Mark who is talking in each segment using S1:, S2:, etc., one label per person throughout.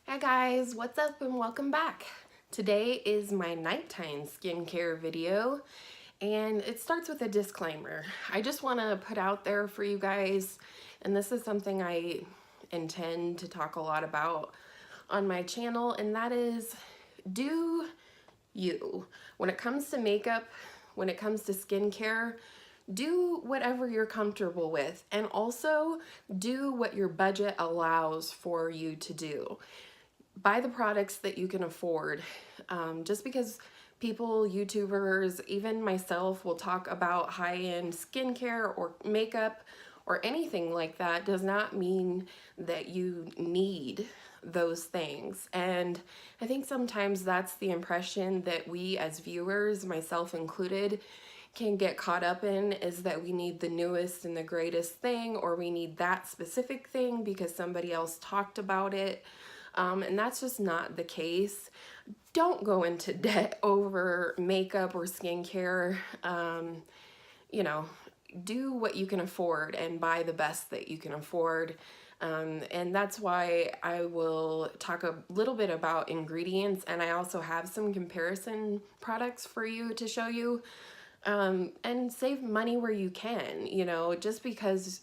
S1: Hi guys, what's up and welcome back. Today is my nighttime skincare video and it starts with a disclaimer. I just want to put out there for you guys, and this is something I intend to talk a lot about on my channel, and that is do you. When it comes to makeup, when it comes to skincare, do whatever you're comfortable with, and also do what your budget allows for you to do. Buy the products that you can afford. Just because people, YouTubers, even myself will talk about high-end skincare or makeup or anything like that does not mean that you need those things. And I think sometimes that's the impression that we as viewers, myself included, can get caught up in, is that we need the newest and the greatest thing, or we need that specific thing because somebody else talked about it. And that's just not the case. Don't go into debt over makeup or skincare. You know, do what you can afford and buy the best that you can afford. And that's why I will talk a little bit about ingredients, and I also have some comparison products for you to show you. And save money where you can, you know, just because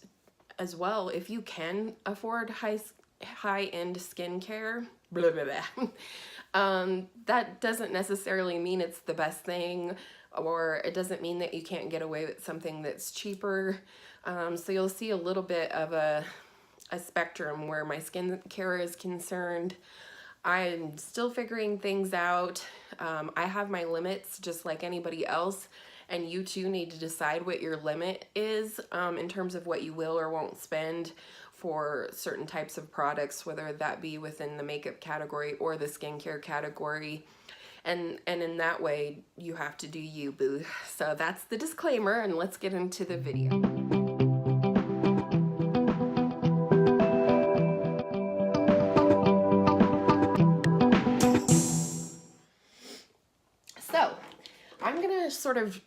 S1: as well, if you can afford high-end skincare, blah, blah, blah. That doesn't necessarily mean it's the best thing, or it doesn't mean that you can't get away with something that's cheaper. So you'll see a little bit of a spectrum where my skincare is concerned. I'm still figuring things out. I have my limits just like anybody else, and you too need to decide what your limit is in terms of what you will or won't spend for certain types of products, whether that be within the makeup category or the skincare category. And in that way, you have to do you, boo. So that's the disclaimer, and let's get into the video. So I'm gonna sort of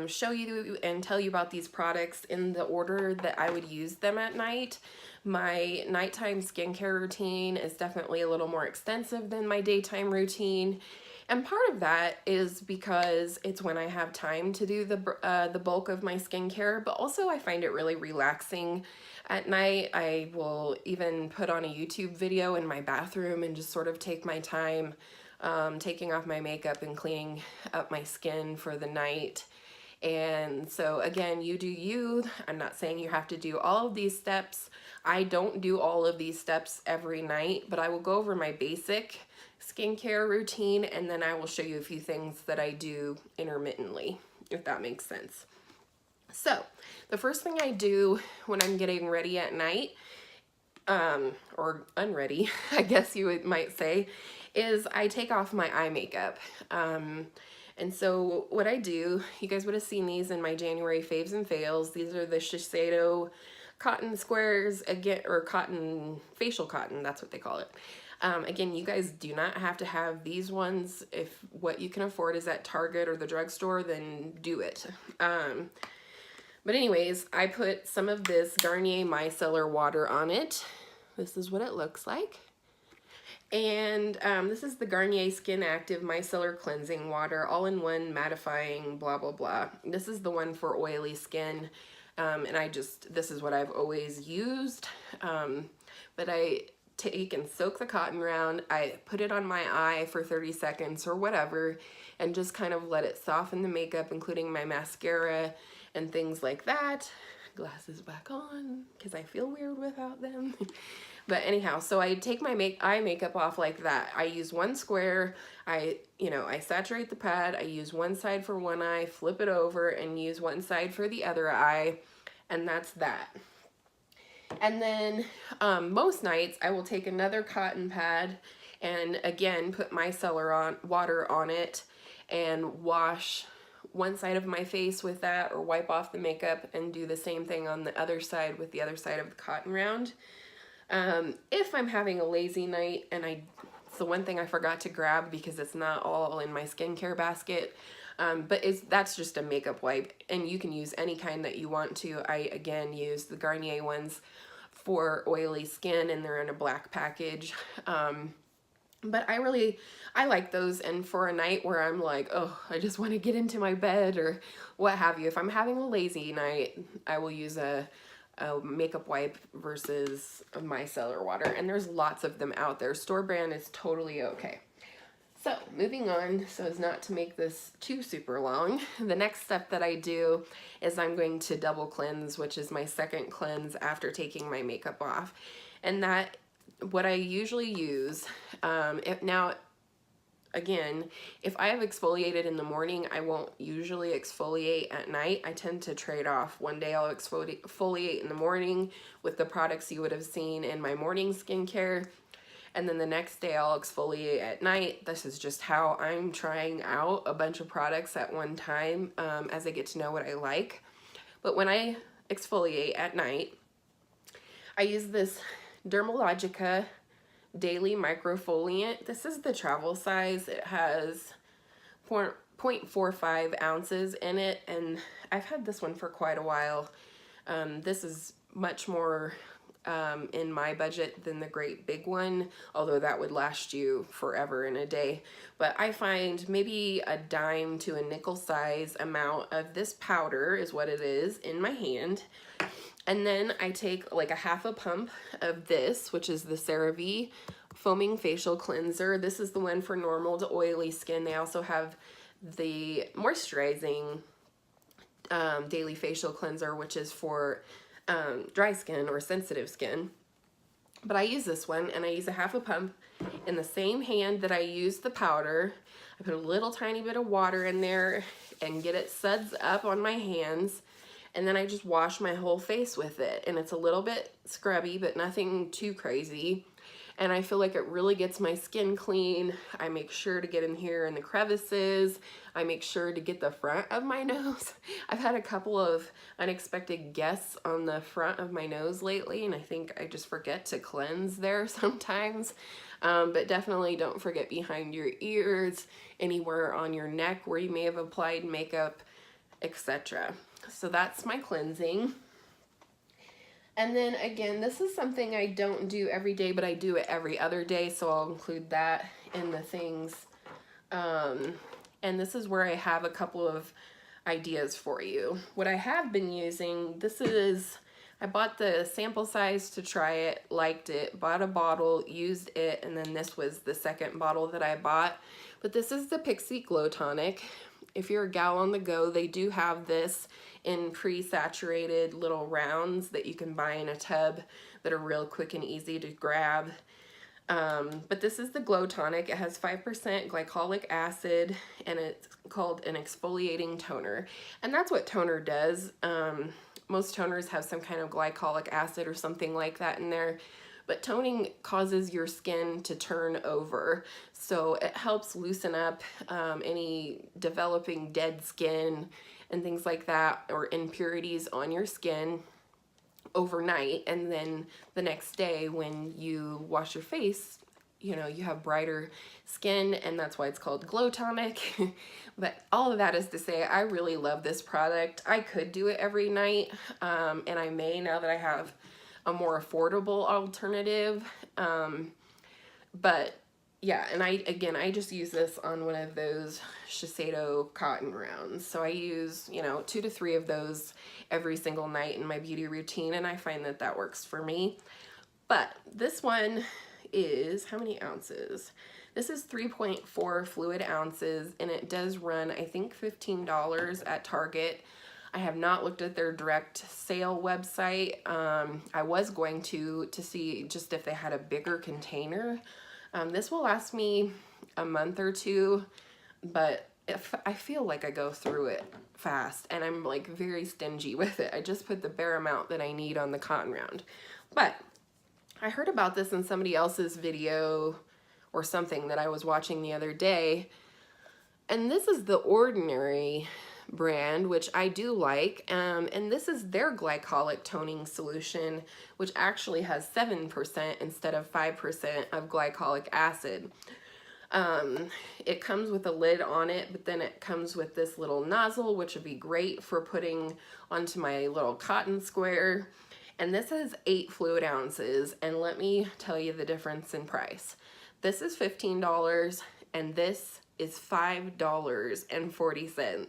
S1: show you and tell you about these products in the order that I would use them at night. My nighttime skincare routine is definitely a little more extensive than my daytime routine. And part of that is because it's when I have time to do the bulk of my skincare, but also I find it really relaxing at night. I will even put on a YouTube video in my bathroom and just sort of take my time taking off my makeup and cleaning up my skin for the night. And so again, you do you. I'm not saying you have to do all of these steps. I don't do all of these steps every night, but I will go over my basic skincare routine, and then I will show you a few things that I do intermittently, if that makes sense. So the first thing I do when I'm getting ready at night, or unready, I guess you might say, is I take off my eye makeup. And so what I do, you guys would have seen these in my January faves and fails. These are the Shiseido cotton squares, again, or cotton, facial cotton, that's what they call it. Again, you guys do not have to have these ones. If what you can afford is at Target or the drugstore, then do it. But anyways, I put some of this Garnier Micellar water on it. This is what it looks like. And this is the Garnier SkinActive Micellar Cleansing Water, all-in-one mattifying, blah, blah, blah. This is the one for oily skin, and this is what I've always used. But I take and soak the cotton round, I put it on my eye for 30 seconds or whatever, and just kind of let it soften the makeup, including my mascara and things like that. Glasses back on, because I feel weird without them. But anyhow, so I take my eye makeup off like that. I use one square, I saturate the pad, I use one side for one eye, flip it over, and use one side for the other eye, and that's that. And then most nights I will take another cotton pad and again put micellar water on it and wash one side of my face with that, or wipe off the makeup and do the same thing on the other side with the other side of the cotton round. If I'm having a lazy night, and it's the one thing I forgot to grab because it's not all in my skincare basket, but that's just a makeup wipe, and you can use any kind that you want to. I again use the Garnier ones for oily skin, and they're in a black package. But I like those, and for a night where I'm like, oh, I just want to get into my bed or what have you, if I'm having a lazy night, I will use a makeup wipe versus a micellar water, and there's lots of them out there. Store brand is totally okay. So moving on, so as not to make this too super long, the next step that I do is I'm going to double cleanse, which is my second cleanse after taking my makeup off. And that, what I usually use, now again, if I have exfoliated in the morning, I won't usually exfoliate at night. I tend to trade off. One day I'll exfoliate in the morning with the products you would have seen in my morning skincare, and then the next day I'll exfoliate at night. This is just how I'm trying out a bunch of products at one time as I get to know what I like. But when I exfoliate at night, I use this Dermalogica Daily Microfoliant. This is the travel size. It has 0.45 ounces in it, and I've had this one for quite a while. This is much more in my budget than the great big one, although that would last you forever in a day. But I find maybe a dime to a nickel size amount of this powder is what it is in my hand. And then I take like a half a pump of this, which is the CeraVe Foaming Facial Cleanser. This is the one for normal to oily skin. They also have the moisturizing daily facial cleanser, which is for dry skin or sensitive skin. But I use this one, and I use a half a pump in the same hand that I use the powder. I put a little tiny bit of water in there and get it suds up on my hands. And then I just wash my whole face with it. And it's a little bit scrubby, but nothing too crazy. And I feel like it really gets my skin clean. I make sure to get in here in the crevices. I make sure to get the front of my nose. I've had a couple of unexpected guests on the front of my nose lately, and I think I just forget to cleanse there sometimes. But definitely don't forget behind your ears, anywhere on your neck where you may have applied makeup, etc. So that's my cleansing. And then again, this is something I don't do every day, but I do it every other day, so I'll include that in the things. And this is where I have a couple of ideas for you. What I have been using, this is, I bought the sample size to try it, liked it, bought a bottle, used it, and then this was the second bottle that I bought. But this is the Pixie Glow Tonic. If you're a gal on the go, they do have this in pre-saturated little rounds that you can buy in a tub that are real quick and easy to grab. But this is the Glow Tonic. It has 5% glycolic acid, and it's called an exfoliating toner. And that's what toner does. Most toners have some kind of glycolic acid or something like that in there. But toning causes your skin to turn over. So it helps loosen up any developing dead skin and things like that, or impurities on your skin overnight. And then the next day when you wash your face, you know, you have brighter skin, and that's why it's called Glow Tonic. But all of that is to say, I really love this product. I could do it every night, and I may, now that I have a more affordable alternative. But yeah, and I just use this on one of those Shiseido cotton rounds. So I use, you know, 2 to 3 of those every single night in my beauty routine, and I find that that works for me. But this one is, how many ounces? This is 3.4 fluid ounces, and it does run, I think, $15 at Target. I have not looked at their direct sale website. I was going to see just if they had a bigger container. This will last me a month or two, but if I feel like I go through it fast, and I'm like very stingy with it. I just put the bare amount that I need on the cotton round. But I heard about this in somebody else's video or something that I was watching the other day, and this is the Ordinary brand, which I do like, and this is their glycolic toning solution, which actually has 7% instead of 5% of glycolic acid. It comes with a lid on it, but then it comes with this little nozzle, which would be great for putting onto my little cotton square. And this is 8 fluid ounces, and let me tell you the difference in price. This is $15 and this is $5.40.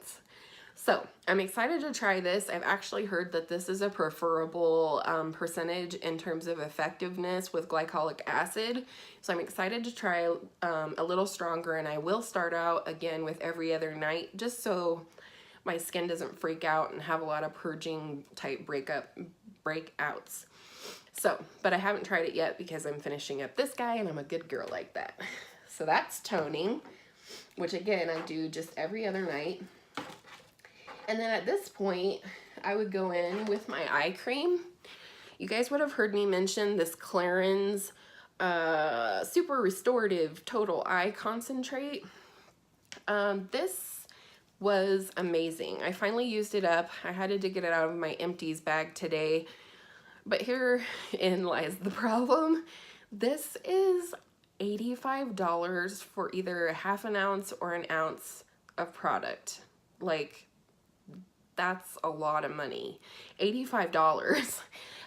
S1: So I'm excited to try this. I've actually heard that this is a preferable percentage in terms of effectiveness with glycolic acid. So I'm excited to try a little stronger, and I will start out again with every other night just so my skin doesn't freak out and have a lot of purging type breakouts. So, but I haven't tried it yet because I'm finishing up this guy and I'm a good girl like that. So that's toning, which again, I do just every other night. And then at this point, I would go in with my eye cream. You guys would have heard me mention this Clarins Super Restorative Total Eye Concentrate. This was amazing. I finally used it up. I had to get it out of my empties bag today. But herein lies the problem. This is $85 for either a half an ounce or an ounce of product. Like, that's a lot of money. $85.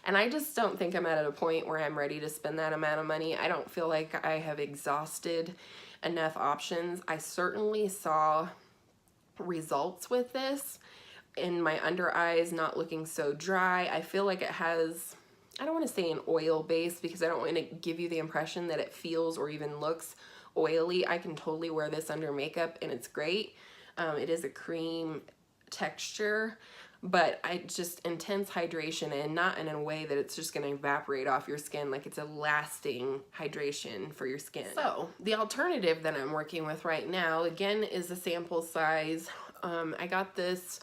S1: And I just don't think I'm at a point where I'm ready to spend that amount of money. I don't feel like I have exhausted enough options. I certainly saw results with this in my under eyes not looking so dry. I feel like it has, I don't want to say an oil base because I don't want to give you the impression that it feels or even looks oily. I can totally wear this under makeup and it's great. It is a cream texture, but I just intense hydration, and not in a way that it's just going to evaporate off your skin. Like, it's a lasting hydration for your skin. So the alternative that I'm working with right now, again, is a sample size. I got this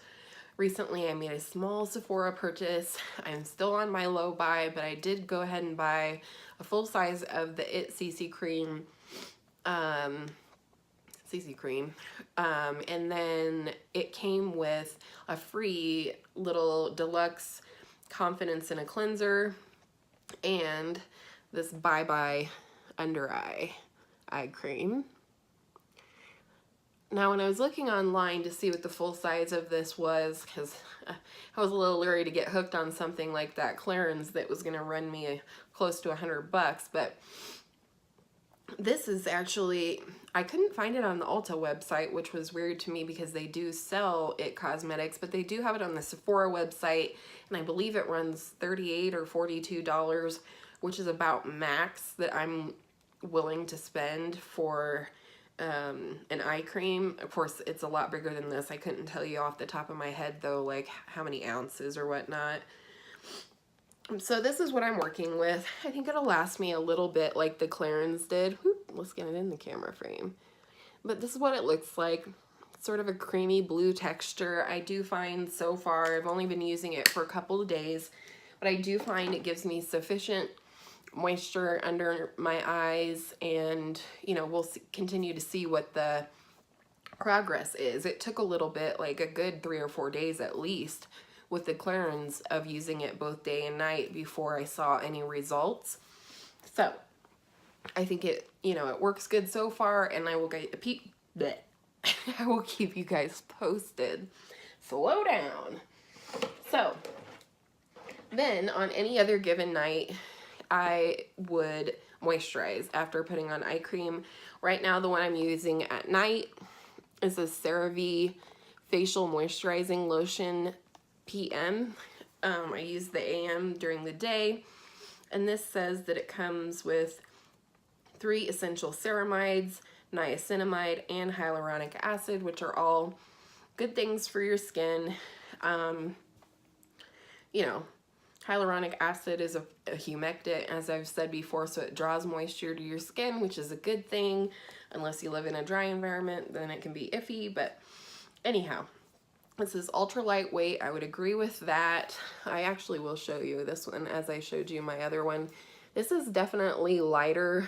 S1: recently. I made a small Sephora purchase. I'm still on my low buy, but I did go ahead and buy a full size of the CC cream. And then it came with a free little deluxe Confidence in a Cleanser and this Bye Bye Under Eye cream. Now, when I was looking online to see what the full size of this was, because I was a little leery to get hooked on something like that Clarins that was going to run me close to $100, but this is actually, I couldn't find it on the Ulta website, which was weird to me because they do sell IT Cosmetics, but they do have it on the Sephora website, and I believe it runs $38 or $42, which is about max that I'm willing to spend for an eye cream. Of course, it's a lot bigger than this. I couldn't tell you off the top of my head, though, like how many ounces or whatnot. So this is what I'm working with. I think it'll last me a little bit like the Clarins did. Whoop, let's get it in the camera frame. But this is what it looks like. Sort of a creamy blue texture. I do find so far, I've only been using it for a couple of days, but I do find it gives me sufficient moisture under my eyes, and you know, we'll continue to see what the progress is. It took a little bit, like a good 3 or 4 days at least, with the Clarins of using it both day and night before I saw any results. So I think it, you know, it works good so far, and I will get I will keep you guys posted. Slow down. So then on any other given night, I would moisturize after putting on eye cream. Right now, the one I'm using at night is a CeraVe Facial Moisturizing Lotion PM. I use the AM during the day, and this says that it comes with 3 essential ceramides, niacinamide, and hyaluronic acid, which are all good things for your skin. You know, hyaluronic acid is a humectant, as I've said before, so it draws moisture to your skin, which is a good thing. Unless you live in a dry environment, then it can be iffy, but anyhow. This is ultra lightweight. I would agree with that. I actually will show you this one as I showed you my other one. This is definitely lighter.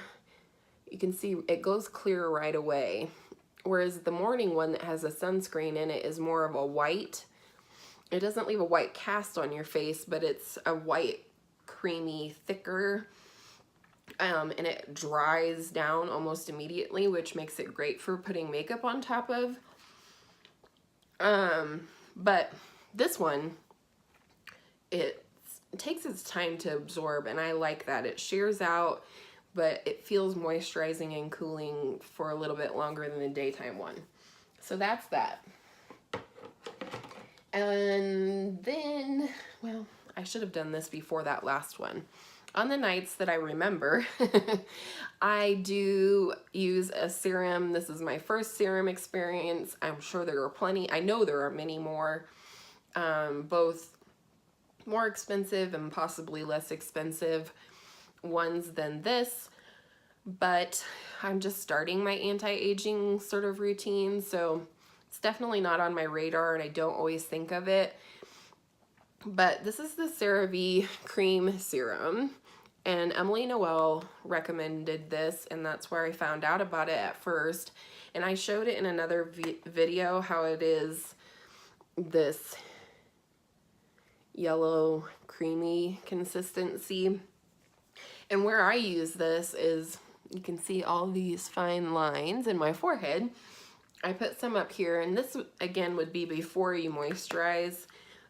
S1: You can see it goes clear right away. Whereas the morning one that has a sunscreen in it is more of a white. It doesn't leave a white cast on your face, but it's a white, creamy, thicker. And it dries down almost immediately, which makes it great for putting makeup on top of. But this one, it's takes its time to absorb, and I like that. It shears out, but it feels moisturizing and cooling for a little bit longer than the daytime one. So that's that. And then, well, I should have done this before that last one. On the nights that I remember, I do use a serum. This is my first serum experience. I'm sure there are plenty. I know there are many more, both more expensive and possibly less expensive ones than this. But I'm just starting my anti-aging sort of routine, so it's definitely not on my radar, and I don't always think of it. But this is the CeraVe Cream Serum, and Emily Noel recommended this, and that's where I found out about it at first. And I showed it in another video how it is this yellow creamy consistency. And where I use this is, you can see all these fine lines in my forehead. I put some up here, and this again would be before you moisturize,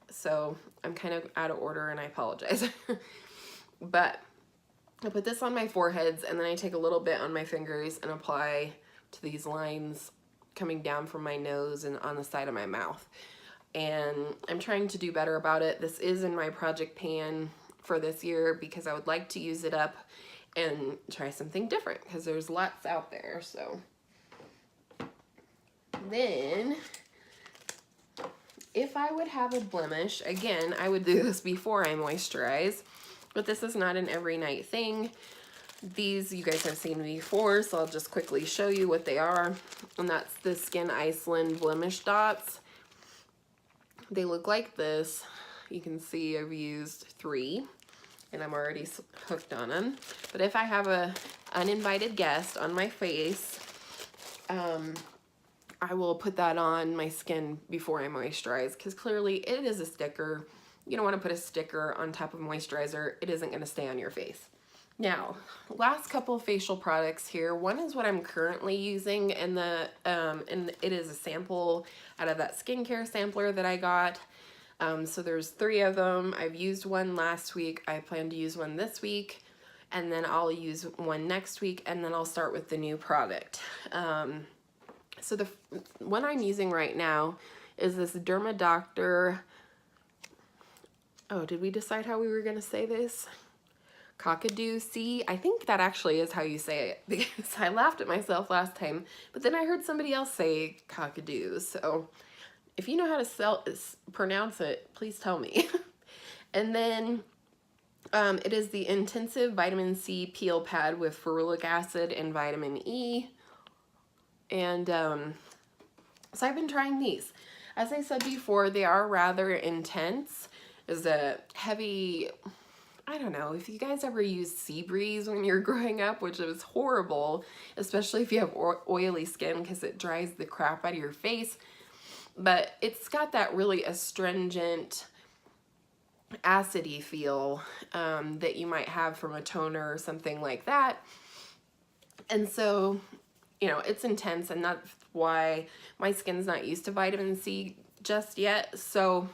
S1: so I'm kind of out of order and I apologize. But I put this on my foreheads, and then I take a little bit on my fingers and apply to these lines coming down from my nose and on the side of my mouth. And I'm trying to do better about it. This is in my project pan for this year because I would like to use it up and try something different because there's lots out there. So then if I would have a blemish, again, I would do this before I moisturize, but this is not an every night thing. These you guys have seen before, so I'll just quickly show you what they are. And that's the Skin Iceland blemish dots. They look like this. You can see I've used 3 and I'm already hooked on them. But if I have a uninvited guest on my face, I will put that on my skin before I moisturize, because clearly it is a sticker. You don't want to put a sticker on top of moisturizer. It isn't going to stay on your face. Now, last couple of facial products here. One is what I'm currently using, and it is a sample out of that skincare sampler that I got. So there's 3 of them. I've used one last week. I plan to use one this week, and then I'll use one next week, and then I'll start with the new product. So the one I'm using right now is this DermaDoctor. Oh, did we decide how we were going to say this? Cockadoo C. I think that actually is how you say it, because I laughed at myself last time, but then I heard somebody else say cockadoo. So if you know how to pronounce it, please tell me. And then it is the Intensive Vitamin C Peel Pad with ferulic acid and vitamin E. And so I've been trying these. As I said before, they are rather intense. There's a heavy, I don't know, if you guys ever used Sea Breeze when you're growing up, which was horrible, especially if you have oily skin because it dries the crap out of your face. But it's got that really astringent, acidy feel that you might have from a toner or something like that. And so, you know, it's intense, and that's why my skin's not used to vitamin C just yet. So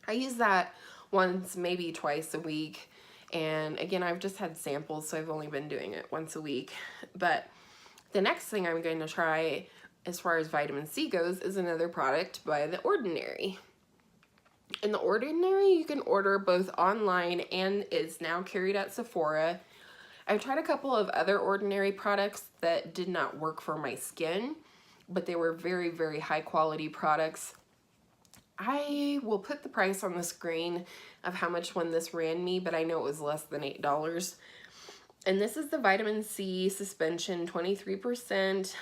S1: I use that once, maybe twice a week. And again, I've just had samples, so I've only been doing it once a week. But the next thing I'm going to try as far as vitamin C goes is another product by The Ordinary. In The Ordinary, you can order both online and is now carried at Sephora. I've tried a couple of other Ordinary products that did not work for my skin, but they were very, very high quality products. I will put the price on the screen of how much one this ran me, but I know it was less than $8. And this is the Vitamin C Suspension 23%.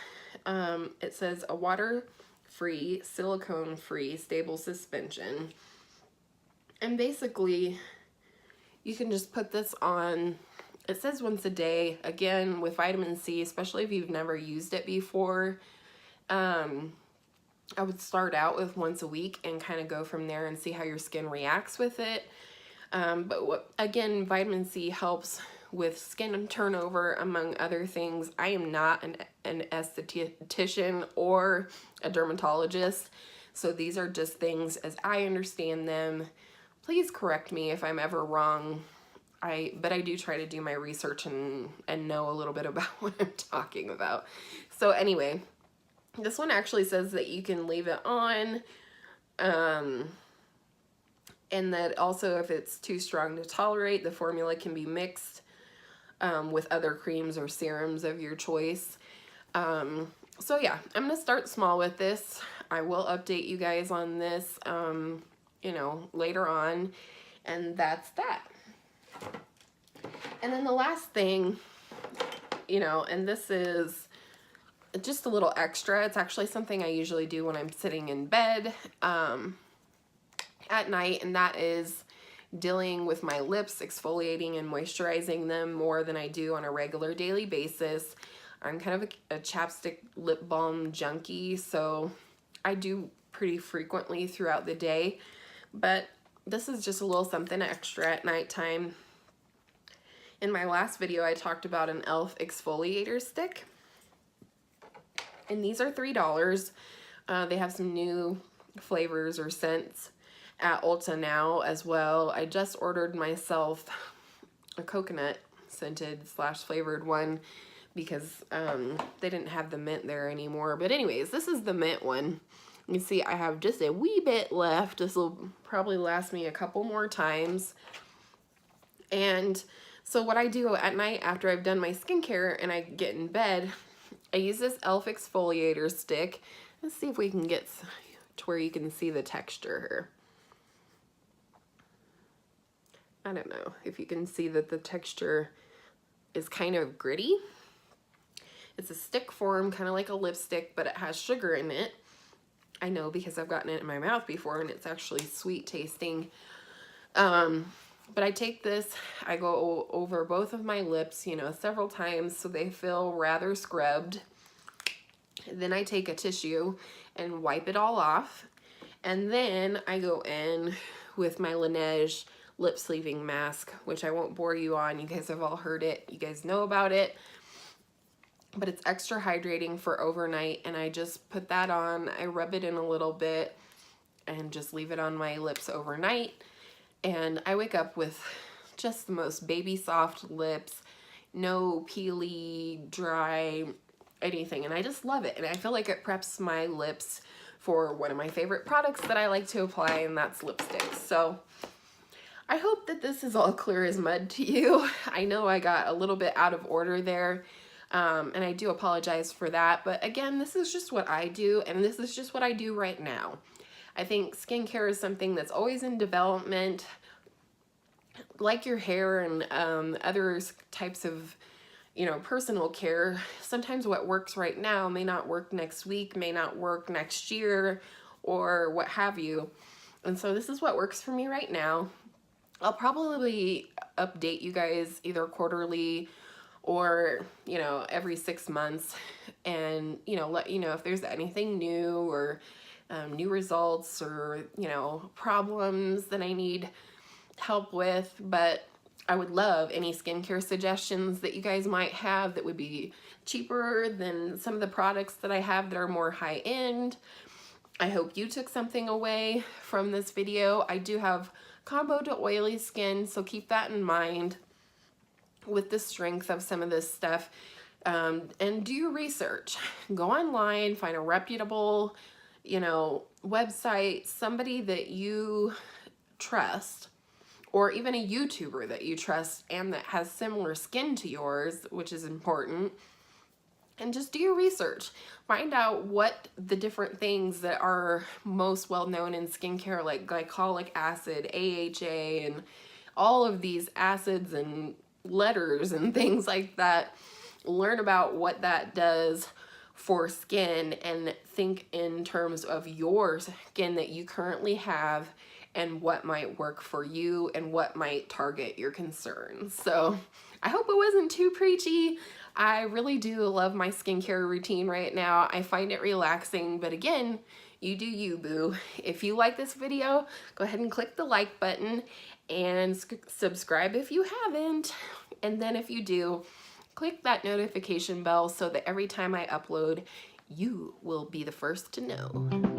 S1: It says a water-free, silicone-free, stable suspension. And basically, you can just put this on. It says once a day, again, with vitamin C, especially if you've never used it before. I would start out with once a week and kind of go from there and see how your skin reacts with it. Again, vitamin C helps with skin turnover, among other things. I am not an esthetician or a dermatologist, so these are just things as I understand them. please correct me if I'm ever wrong. But I do try to do my research and know a little bit about what I'm talking about. So anyway, this one actually says that you can leave it on, and that also if it's too strong to tolerate, the formula can be mixed with other creams or serums of your choice. So yeah, I'm gonna start small with this. I will update you guys on this, you know, later on, and that's that. And then the last thing, you know, and this is just a little extra. It's actually something I usually do when I'm sitting in bed at night, and that is dealing with my lips, exfoliating and moisturizing them more than I do on a regular daily basis. I'm kind of a chapstick lip balm junkie, so I do pretty frequently throughout the day, but this is just a little something extra at nighttime. In my last video, I talked about an e.l.f. exfoliator stick, and these are $3. They have some new flavors or scents at Ulta now as well. I just ordered myself a coconut scented / flavored one because they didn't have the mint there anymore. But anyways, this is the mint one. You can see I have just a wee bit left. This will probably last me a couple more times. And so what I do at night after I've done my skincare and I get in bed, I use this e.l.f. exfoliator stick. Let's see if we can get to where you can see the texture here. I don't know if you can see that the texture is kind of gritty. It's a stick form, kind of like a lipstick, but it has sugar in it. I know because I've gotten it in my mouth before and it's actually sweet tasting. But I take this, I go over both of my lips, you know, several times so they feel rather scrubbed. Then I take a tissue and wipe it all off. And then I go in with my Laneige lip sleeving mask, which I won't bore you on. You guys have all heard it. You guys know about it. But it's extra hydrating for overnight, and I just put that on. I rub it in a little bit and just leave it on my lips overnight. And I wake up with just the most baby soft lips, no peely, dry, anything. And I just love it. And I feel like it preps my lips for one of my favorite products that I like to apply, and that's lipsticks. So I hope that this is all clear as mud to you. I know I got a little bit out of order there, and I do apologize for that. But again, this is just what I do, and this is just what I do right now. I think skincare is something that's always in development, like your hair and other types of, you know, personal care. Sometimes what works right now may not work next week, may not work next year, or what have you. And so this is what works for me right now. I'll probably update you guys either quarterly or, you know, every 6 months, and, you know, let you know if there's anything new or new results or, you know, problems that I need help with. But I would love any skincare suggestions that you guys might have that would be cheaper than some of the products that I have that are more high end. I hope you took something away from this video. I do have combo to oily skin, so keep that in mind with the strength of some of this stuff. And do your research. Go online, find a reputable, you know, website, somebody that you trust, or even a YouTuber that you trust and that has similar skin to yours, which is important. And just do your research. Find out what the different things that are most well known in skincare, like glycolic acid, AHA, and all of these acids and letters and things like that. Learn about what that does for skin and think in terms of your skin that you currently have and what might work for you and what might target your concerns. So I hope it wasn't too preachy. I really do love my skincare routine right now. I find it relaxing, but again, you do you, boo. If you like this video, go ahead and click the like button and subscribe if you haven't. And then if you do, click that notification bell so that every time I upload, you will be the first to know.